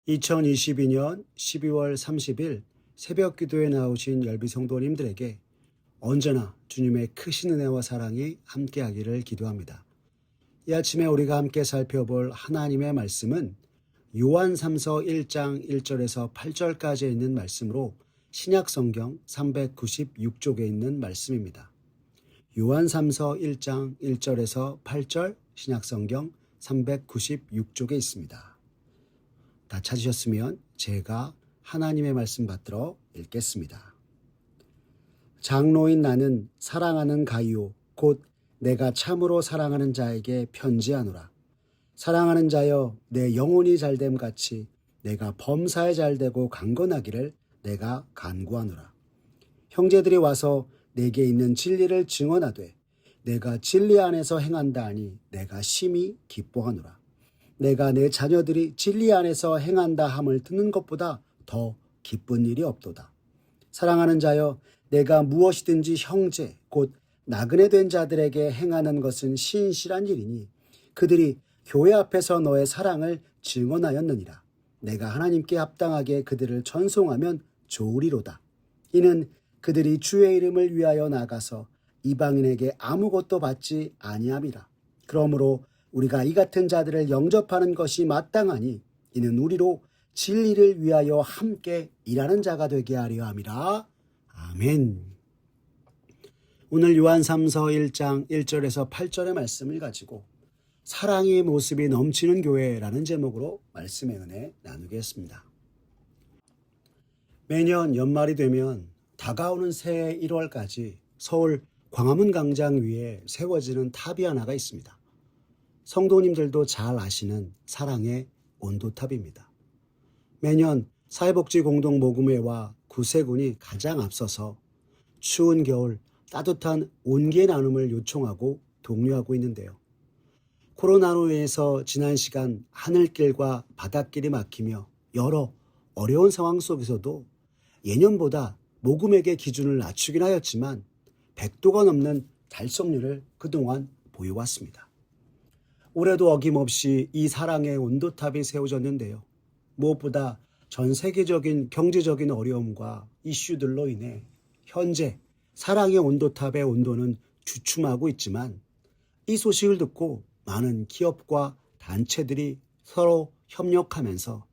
2022년 12월 30일 새벽 기도에 나오신 열비 성도님들에게 언제나 주님의 크신 은혜와 사랑이 함께하기를 기도합니다. 이 아침에 우리가 함께 살펴볼 하나님의 말씀은 요한 3서 1장 1절에서 8절까지 있는 말씀으로 신약성경 396쪽에 있는 말씀입니다. 요한 3서 1장 1절에서 8절 신약성경 396쪽에 있습니다. 다 찾으셨으면 제가 하나님의 말씀 받들어 읽겠습니다. 장로인 나는 사랑하는 가이오 곧 내가 참으로 사랑하는 자에게 편지하노라. 사랑하는 자여 내 영혼이 잘됨 같이 내가 범사에 잘되고 강건하기를 내가 간구하노라. 형제들이 와서 내게 있는 진리를 증언하되 내가 진리 안에서 행한다 하니 내가 심히 기뻐하노라. 내가 내 자녀들이 진리 안에서 행한다 함을 듣는 것보다 더 기쁜 일이 없도다. 사랑하는 자여 내가 무엇이든지 형제 곧 나그네 된 자들에게 행하는 것은 신실한 일이니 그들이 교회 앞에서 너의 사랑을 증언하였느니라. 내가 하나님께 합당하게 그들을 전송하면 좋으리로다. 이는 그들이 주의 이름을 위하여 나가서 이방인에게 아무것도 받지 아니함이라. 그러므로 우리가 이 같은 자들을 영접하는 것이 마땅하니 이는 우리로 진리를 위하여 함께 일하는 자가 되게 하려 함이라. 아멘. 오늘 요한 3서 1장 1절에서 8절의 말씀을 가지고 사랑의 모습이 넘치는 교회라는 제목으로 말씀의 은혜 나누겠습니다. 매년 연말이 되면 다가오는 새해 1월까지 서울 광화문 광장 위에 세워지는 탑이 하나가 있습니다. 성도님들도 잘 아시는 사랑의 온도탑입니다. 매년 사회복지공동모금회와 구세군이 가장 앞서서 추운 겨울 따뜻한 온기의 나눔을 요청하고 독려하고 있는데요. 코로나로 인해서 지난 시간 하늘길과 바닷길이 막히며 여러 어려운 상황 속에서도 예년보다 모금액의 기준을 낮추긴 하였지만 100도가 넘는 달성률을 그동안 보여왔습니다. 올해도 어김없이 이 사랑의 온도탑이 세워졌는데요. 무엇보다 전 세계적인 경제적인 어려움과 이슈들로 인해 현재 사랑의 온도탑의 온도는 주춤하고 있지만 이 소식을 듣고 많은 기업과 단체들이 서로 협력하면서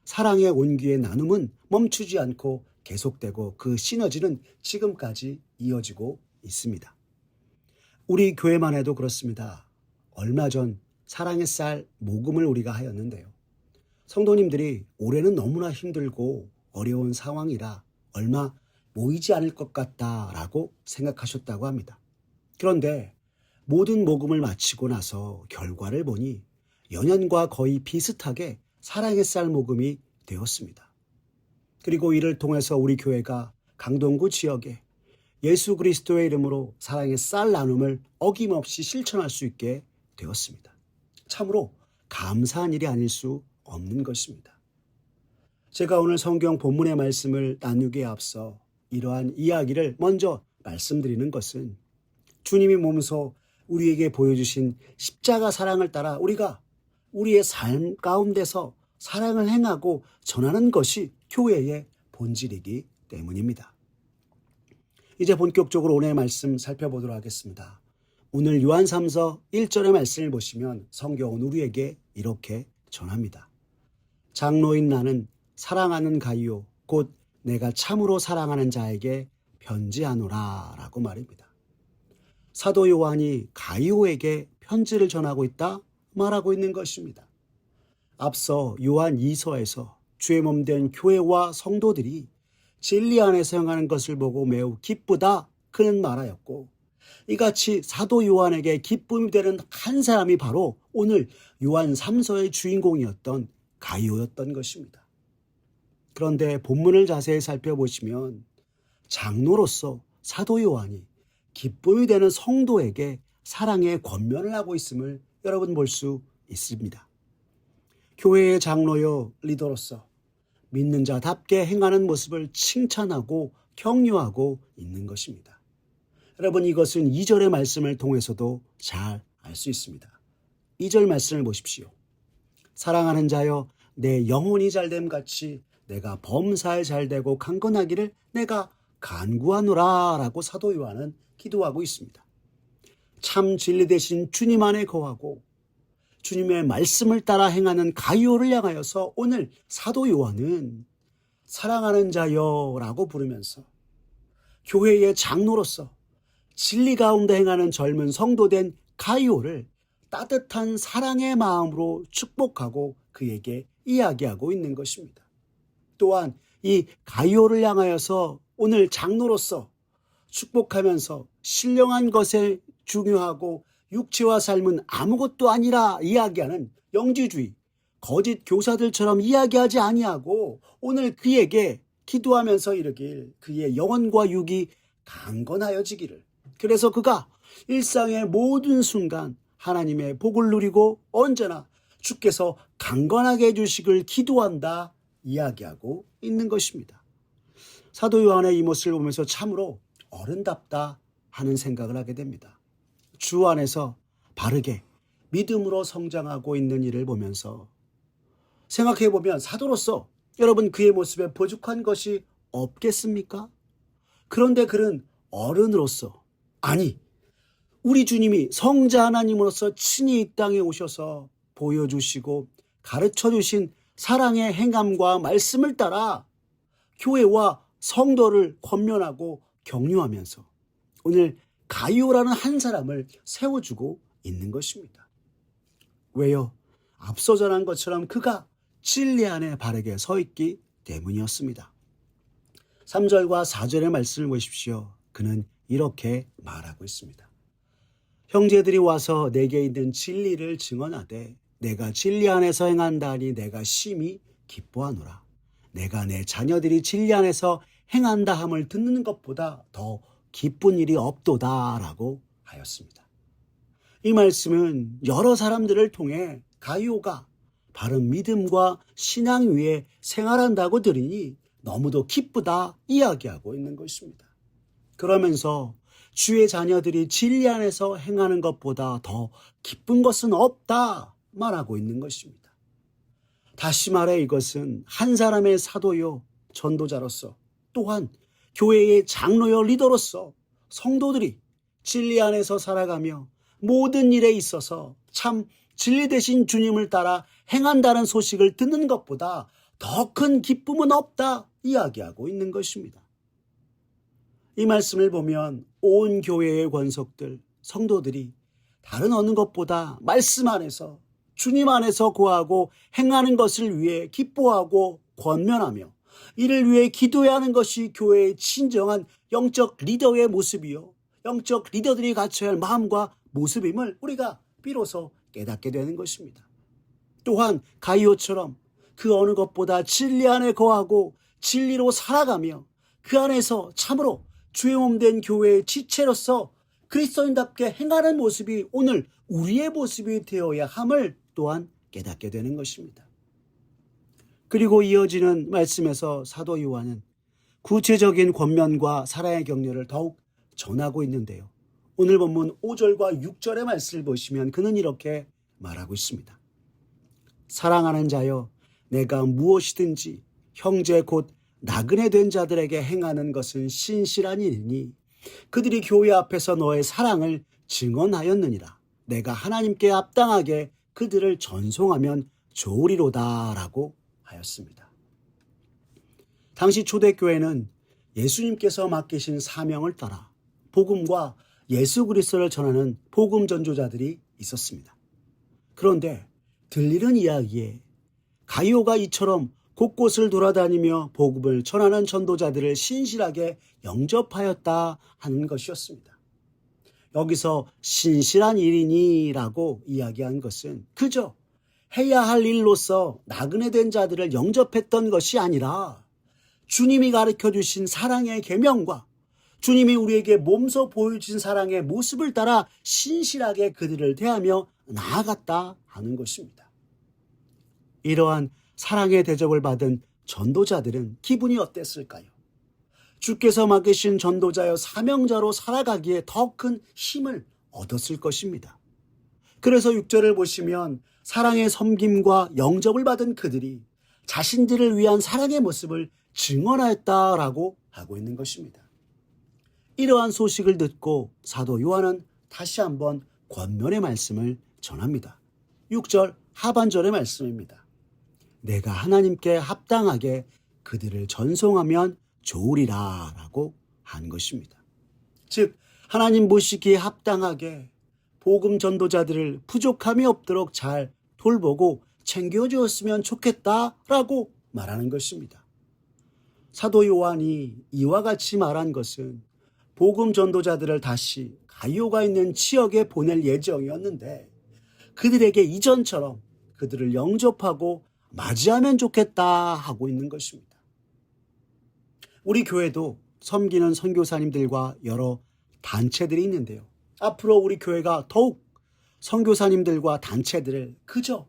사랑의 온기의 나눔은 멈추지 않고 계속되고 그 시너지는 지금까지 이어지고 있습니다. 우리 교회만 해도 그렇습니다. 얼마 전 사랑의 쌀 모금을 우리가 하였는데요. 성도님들이 올해는 너무나 힘들고 어려운 상황이라 얼마 모이지 않을 것 같다라고 생각하셨다고 합니다. 그런데 모든 모금을 마치고 나서 결과를 보니 연년과 거의 비슷하게 사랑의 쌀 모금이 되었습니다. 그리고 이를 통해서 우리 교회가 강동구 지역에 예수 그리스도의 이름으로 사랑의 쌀 나눔을 어김없이 실천할 수 있게 되었습니다. 참으로 감사한 일이 아닐 수 없는 것입니다. 제가 오늘 성경 본문의 말씀을 나누기에 앞서 이러한 이야기를 먼저 말씀드리는 것은 주님이 몸소 우리에게 보여주신 십자가 사랑을 따라 우리가 우리의 삶 가운데서 사랑을 행하고 전하는 것이 교회의 본질이기 때문입니다. 이제 본격적으로 오늘의 말씀 살펴보도록 하겠습니다. 오늘 요한 3서 1절의 말씀을 보시면 성경은 우리에게 이렇게 전합니다. 장로인 나는 사랑하는 가이오 곧 내가 참으로 사랑하는 자에게 편지하노라 라고 말입니다. 사도 요한이 가이오에게 편지를 전하고 있다 말하고 있는 것입니다. 앞서 요한 2서에서 주의 몸된 교회와 성도들이 진리 안에서 행하는 것을 보고 매우 기쁘다 그는 말하였고 이같이 사도 요한에게 기쁨이 되는 한 사람이 바로 오늘 요한 3서의 주인공이었던 가이오였던 것입니다. 그런데 본문을 자세히 살펴보시면 장로로서 사도 요한이 기쁨이 되는 성도에게 사랑의 권면을 하고 있음을 여러분 볼 수 있습니다. 교회의 장로요 리더로서 믿는 자답게 행하는 모습을 칭찬하고 격려하고 있는 것입니다. 여러분 이것은 2절의 말씀을 통해서도 잘 알 수 있습니다. 2절 말씀을 보십시오. 사랑하는 자여 내 영혼이 잘됨 같이 내가 범사에 잘되고 강건하기를 내가 간구하노라 라고 사도 요한은 기도하고 있습니다. 참 진리 되신 주님 안에 거하고 주님의 말씀을 따라 행하는 가이오를 향하여서 오늘 사도 요한은 사랑하는 자여 라고 부르면서 교회의 장로로서 진리 가운데 행하는 젊은 성도된 가이오를 따뜻한 사랑의 마음으로 축복하고 그에게 이야기하고 있는 것입니다. 또한 이 가이오를 향하여서 오늘 장로로서 축복하면서 신령한 것에 중요하고 육체와 삶은 아무것도 아니라 이야기하는 영지주의, 거짓 교사들처럼 이야기하지 아니하고 오늘 그에게 기도하면서 이르길 그의 영혼과 육이 강건하여지기를. 그래서 그가 일상의 모든 순간 하나님의 복을 누리고 언제나 주께서 강건하게 해주시길 기도한다 이야기하고 있는 것입니다. 사도 요한의 이 모습을 보면서 참으로 어른답다 하는 생각을 하게 됩니다. 주 안에서 바르게 믿음으로 성장하고 있는 이를 보면서 생각해보면 사도로서 여러분 그의 모습에 부족한 것이 없겠습니까? 그런데 그는 어른으로서 아니 우리 주님이 성자 하나님으로서 친히 이 땅에 오셔서 보여주시고 가르쳐주신 사랑의 행함과 말씀을 따라 교회와 성도를 권면하고 격려하면서 오늘 가이오라는 한 사람을 세워주고 있는 것입니다. 왜요? 앞서 전한 것처럼 그가 진리 안에 바르게 서 있기 때문이었습니다. 3절과 4절의 말씀을 보십시오. 그는 이렇게 말하고 있습니다. 형제들이 와서 내게 있는 진리를 증언하되 내가 진리 안에서 행한다 하니 내가 심히 기뻐하노라. 내가 내 자녀들이 진리 안에서 행한다 함을 듣는 것보다 더 기쁜 일이 없도다 라고 하였습니다. 이 말씀은 여러 사람들을 통해 가이오가 바른 믿음과 신앙 위에 생활한다고 들으니 너무도 기쁘다 이야기하고 있는 것입니다. 그러면서 주의 자녀들이 진리 안에서 행하는 것보다 더 기쁜 것은 없다 말하고 있는 것입니다. 다시 말해 이것은 한 사람의 사도요 전도자로서 또한 교회의 장로요 리더로서 성도들이 진리 안에서 살아가며 모든 일에 있어서 참 진리 되신 주님을 따라 행한다는 소식을 듣는 것보다 더 큰 기쁨은 없다 이야기하고 있는 것입니다. 이 말씀을 보면 온 교회의 권속들, 성도들이 다른 어느 것보다 말씀 안에서 주님 안에서 거하고 행하는 것을 위해 기뻐하고 권면하며 이를 위해 기도해야 하는 것이 교회의 진정한 영적 리더의 모습이요. 영적 리더들이 갖춰야 할 마음과 모습임을 우리가 비로소 깨닫게 되는 것입니다. 또한 가이오처럼 그 어느 것보다 진리 안에 거하고 진리로 살아가며 그 안에서 참으로 주의 몸된 교회의 지체로서 그리스도인답게 행하는 모습이 오늘 우리의 모습이 되어야 함을 또한 깨닫게 되는 것입니다. 그리고 이어지는 말씀에서 사도 요한은 구체적인 권면과 사랑의 격려를 더욱 전하고 있는데요. 오늘 본문 5절과 6절의 말씀을 보시면 그는 이렇게 말하고 있습니다. 사랑하는 자여 내가 무엇이든지 형제 곧 나그네 된 자들에게 행하는 것은 신실한 일이니 그들이 교회 앞에서 너의 사랑을 증언하였느니라. 내가 하나님께 합당하게 그들을 전송하면 좋으리로다 라고 하였습니다. 당시 초대교회는 예수님께서 맡기신 사명을 따라 복음과 예수 그리스도를 전하는 복음 전조자들이 있었습니다. 그런데 들리는 이야기에 가이오가 이처럼 곳곳을 돌아다니며 복음을 전하는 전도자들을 신실하게 영접하였다 하는 것이었습니다. 여기서 신실한 일이니라고 이야기한 것은 그저 해야 할 일로서 나그네 된 자들을 영접했던 것이 아니라 주님이 가르쳐 주신 사랑의 계명과 주님이 우리에게 몸소 보여주신 사랑의 모습을 따라 신실하게 그들을 대하며 나아갔다 하는 것입니다. 이러한 사랑의 대접을 받은 전도자들은 기분이 어땠을까요? 주께서 맡기신 전도자여 사명자로 살아가기에 더 큰 힘을 얻었을 것입니다. 그래서 6절을 보시면 사랑의 섬김과 영접을 받은 그들이 자신들을 위한 사랑의 모습을 증언하였다라고 하고 있는 것입니다. 이러한 소식을 듣고 사도 요한은 다시 한번 권면의 말씀을 전합니다. 6절 하반절의 말씀입니다. 내가 하나님께 합당하게 그들을 전송하면 좋으리라 라고 한 것입니다. 즉 하나님 보시기에 합당하게 복음 전도자들을 부족함이 없도록 잘 돌보고 챙겨주었으면 좋겠다라고 말하는 것입니다. 사도 요한이 이와 같이 말한 것은 복음 전도자들을 다시 가이오가 있는 지역에 보낼 예정이었는데 그들에게 이전처럼 그들을 영접하고 맞이하면 좋겠다 하고 있는 것입니다. 우리 교회도 섬기는 선교사님들과 여러 단체들이 있는데요. 앞으로 우리 교회가 더욱 선교사님들과 단체들을 그저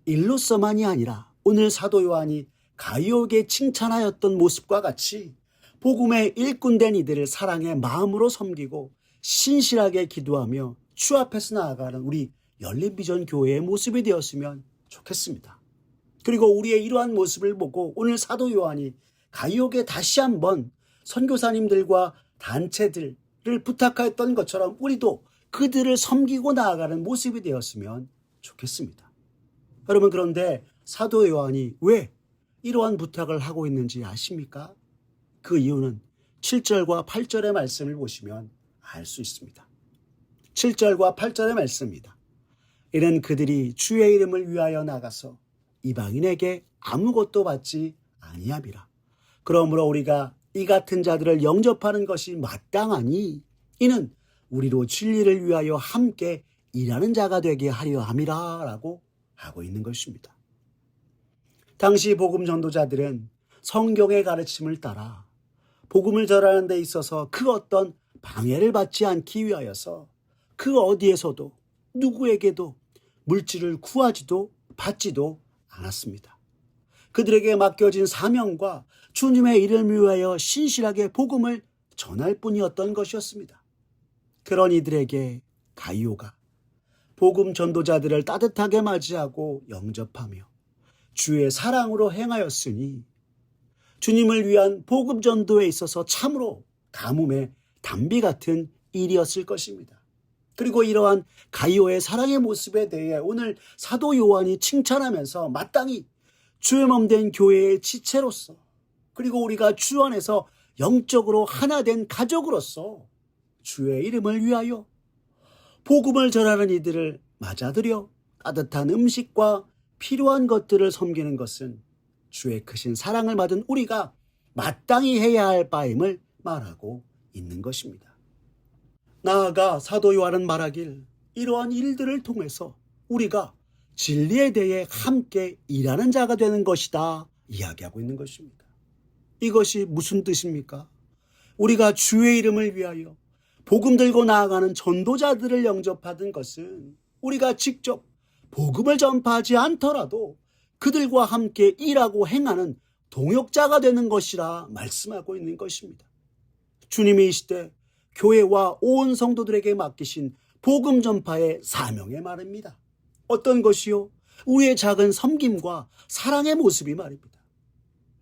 일로서만이 아니라 오늘 사도 요한이 가이오에게 칭찬하였던 모습과 같이 복음의 일꾼된 이들을 사랑의 마음으로 섬기고 신실하게 기도하며 주 앞에서 나아가는 우리 열린비전 교회의 모습이 되었으면 좋겠습니다. 그리고 우리의 이러한 모습을 보고 오늘 사도 요한이 가이오에게 다시 한번 선교사님들과 단체들을 부탁하였던 것처럼 우리도 그들을 섬기고 나아가는 모습이 되었으면 좋겠습니다. 여러분, 그런데 사도 요한이 왜 이러한 부탁을 하고 있는지 아십니까? 그 이유는 7절과 8절의 말씀을 보시면 알 수 있습니다. 7절과 8절의 말씀입니다. 이는 그들이 주의 이름을 위하여 나가서 이방인에게 아무것도 받지 아니함이라. 그러므로 우리가 이 같은 자들을 영접하는 것이 마땅하니 이는 우리로 진리를 위하여 함께 일하는 자가 되게 하려 함이라 라고 하고 있는 것입니다. 당시 복음 전도자들은 성경의 가르침을 따라 복음을 전하는 데 있어서 그 어떤 방해를 받지 않기 위하여서 그 어디에서도 누구에게도 물질을 구하지도 받지도 않았습니다. 그들에게 맡겨진 사명과 주님의 이름을 위하여 신실하게 복음을 전할 뿐이었던 것이었습니다. 그런 이들에게 가이오가 복음 전도자들을 따뜻하게 맞이하고 영접하며 주의 사랑으로 행하였으니 주님을 위한 복음 전도에 있어서 참으로 가뭄의 단비 같은 일이었을 것입니다. 그리고 이러한 가이오의 사랑의 모습에 대해 오늘 사도 요한이 칭찬하면서 마땅히 주의 몸된 교회의 지체로서 그리고 우리가 주 안에서 영적으로 하나 된 가족으로서 주의 이름을 위하여 복음을 전하는 이들을 맞아들여 따뜻한 음식과 필요한 것들을 섬기는 것은 주의 크신 사랑을 받은 우리가 마땅히 해야 할 바임을 말하고 있는 것입니다. 나아가 사도 요한은 말하길 이러한 일들을 통해서 우리가 진리에 대해 함께 일하는 자가 되는 것이다 이야기하고 있는 것입니다. 이것이 무슨 뜻입니까? 우리가 주의 이름을 위하여 복음 들고 나아가는 전도자들을 영접하는 것은 우리가 직접 복음을 전파하지 않더라도 그들과 함께 일하고 행하는 동역자가 되는 것이라 말씀하고 있는 것입니다. 주님이 이 시대 교회와 온 성도들에게 맡기신 복음 전파의 사명의 말입니다. 어떤 것이요? 우리의 작은 섬김과 사랑의 모습이 말입니다.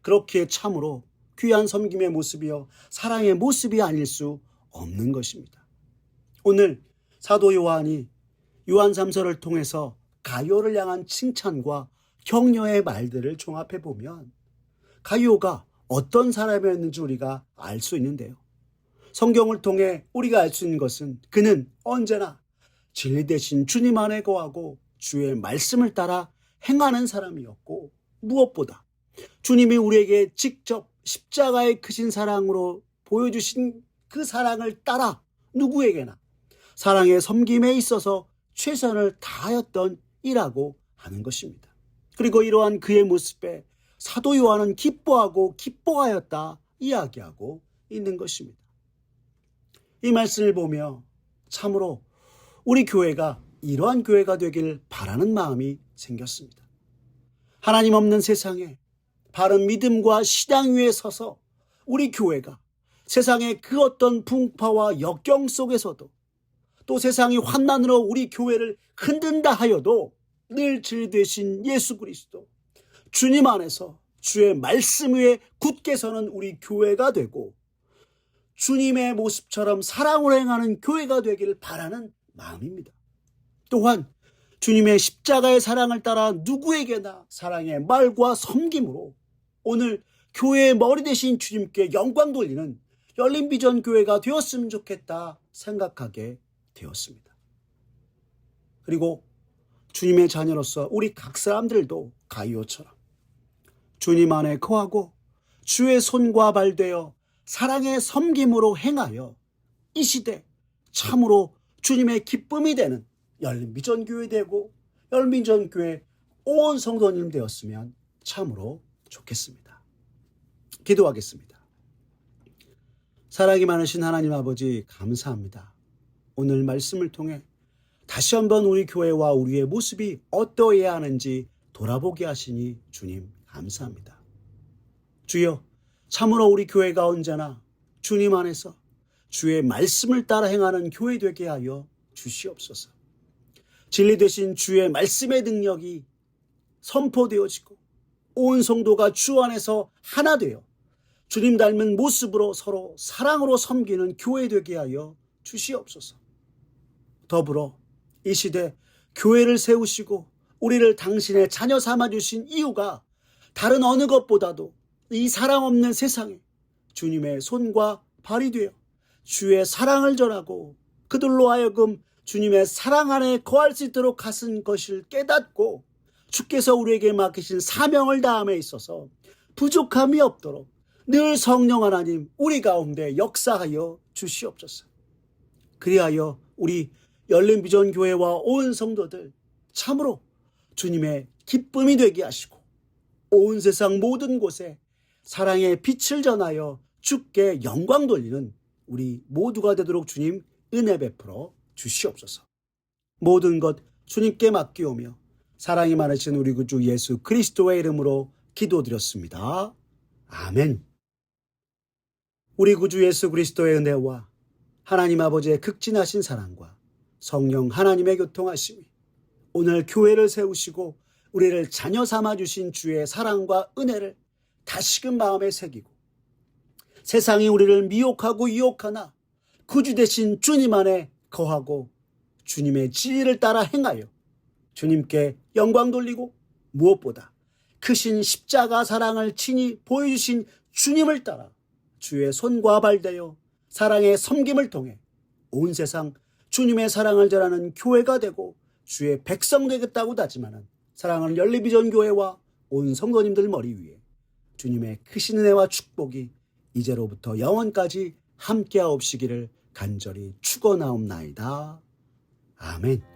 그렇기에 참으로 귀한 섬김의 모습이요 사랑의 모습이 아닐 수 없는 것입니다. 오늘 사도 요한이 요한 3서를 통해서 가이오를 향한 칭찬과 격려의 말들을 종합해 보면 가이오가 어떤 사람이었는지 우리가 알 수 있는데요. 성경을 통해 우리가 알 수 있는 것은 그는 언제나 진리 대신 주님 안에 거하고 주의 말씀을 따라 행하는 사람이었고 무엇보다 주님이 우리에게 직접 십자가의 크신 사랑으로 보여주신 그 사랑을 따라 누구에게나 사랑의 섬김에 있어서 최선을 다하였던 이라고 하는 것입니다. 그리고 이러한 그의 모습에 사도 요한은 기뻐하고 기뻐하였다 이야기하고 있는 것입니다. 이 말씀을 보며 참으로 우리 교회가 이러한 교회가 되길 바라는 마음이 생겼습니다. 하나님 없는 세상에 바른 믿음과 신앙 위에 서서 우리 교회가 세상의 그 어떤 풍파와 역경 속에서도 또 세상이 환난으로 우리 교회를 흔든다 하여도 늘 진리 되신 예수 그리스도 주님 안에서 주의 말씀 위에 굳게 서는 우리 교회가 되고 주님의 모습처럼 사랑으로 행하는 교회가 되기를 바라는 마음입니다. 또한 주님의 십자가의 사랑을 따라 누구에게나 사랑의 말과 섬김으로 오늘 교회의 머리 되신 주님께 영광 돌리는 열린비전 교회가 되었으면 좋겠다 생각하게 되었습니다. 그리고 주님의 자녀로서 우리 각 사람들도 가이오처럼 주님 안에 거하고 주의 손과 발 되어 사랑의 섬김으로 행하여 이 시대 참으로 주님의 기쁨이 되는 열린비전교회 되고 열린비전교회 온 성도님 되었으면 참으로 좋겠습니다. 기도하겠습니다. 사랑이 많으신 하나님 아버지 감사합니다. 오늘 말씀을 통해 다시 한번 우리 교회와 우리의 모습이 어떠해야 하는지 돌아보게 하시니 주님 감사합니다. 주여, 참으로 우리 교회가 언제나 주님 안에서 주의 말씀을 따라 행하는 교회 되게 하여 주시옵소서. 진리 되신 주의 말씀의 능력이 선포되어지고 온 성도가 주 안에서 하나 되어 주님 닮은 모습으로 서로 사랑으로 섬기는 교회 되게 하여 주시옵소서. 더불어 이 시대 교회를 세우시고 우리를 당신의 자녀 삼아주신 이유가 다른 어느 것보다도 이 사랑 없는 세상에 주님의 손과 발이 되어 주의 사랑을 전하고 그들로 하여금 주님의 사랑 안에 거할 수 있도록 하신 것을 깨닫고 주께서 우리에게 맡기신 사명을 다함에 있어서 부족함이 없도록 늘 성령 하나님 우리 가운데 역사하여 주시옵소서. 그리하여 우리 열린비전교회와 온 성도들 참으로 주님의 기쁨이 되게 하시고 온 세상 모든 곳에 사랑의 빛을 전하여 주께 영광 돌리는 우리 모두가 되도록 주님 은혜 베풀어 주시옵소서. 모든 것 주님께 맡기오며 사랑이 많으신 우리 구주 예수 그리스도의 이름으로 기도드렸습니다. 아멘. 우리 구주 예수 그리스도의 은혜와 하나님 아버지의 극진하신 사랑과 성령 하나님의 교통하심이 오늘 교회를 세우시고 우리를 자녀 삼아주신 주의 사랑과 은혜를 다시금 마음에 새기고 세상이 우리를 미혹하고 유혹하나 구주 되신 주님 안에 거하고 주님의 진리를 따라 행하여 주님께 영광 돌리고 무엇보다 크신 십자가 사랑을 친히 보여주신 주님을 따라 주의 손과 발 되어 사랑의 섬김을 통해 온 세상 주님의 사랑을 전하는 교회가 되고 주의 백성 되겠다고 다짐하는 사랑하는 열린비전교회와 온 성도님들 머리 위에 주님의 크신 은혜와 축복이 이제로부터 영원까지 함께하옵시기를 간절히 축원하옵나이다. 아멘.